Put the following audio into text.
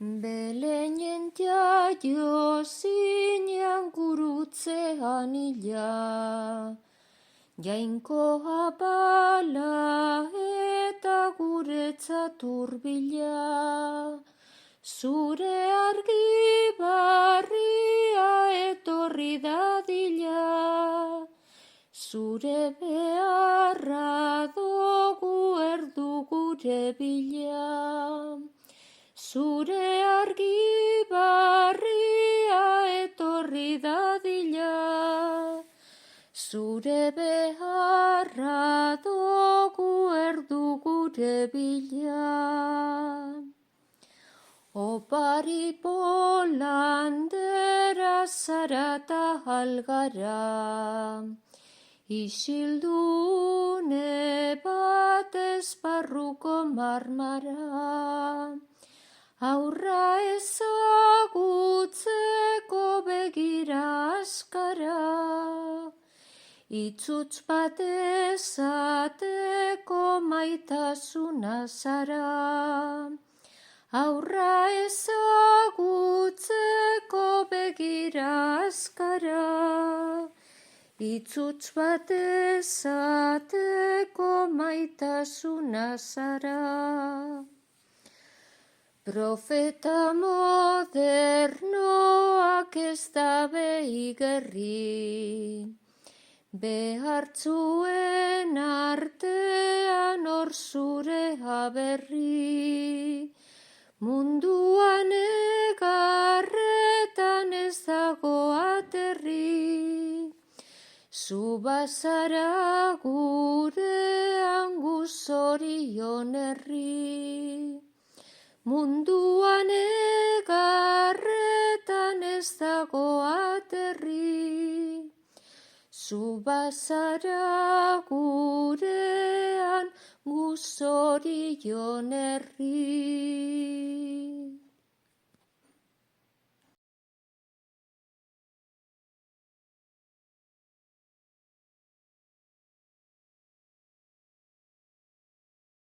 Belenen jaio zinean gurutzean hila, jainko abala eta guretzat hurbila. Zure argi barria etorri dadila, zure beharra dogu erdu gure bila. Zure argi barria etorri dadila, zure beharra dogu erdu gure bila. Opari polandera zarata algara, isildune bat esparruko marmara. Aurra ezagutzeko begira askara, itzutz bat ezateko maitasuna zara. Aurra ezagutzeko begira askara, itzutz bat ezateko maitasuna zara. Profeta modernoak ez dabe igerri, behartzuen artean hor zure aberri. Munduan egarretan ez dago aterri, zu bazara gurean gu zorion herri. Munduan egarretan ez dago aterri, zu bazara gurean gu zorion herri.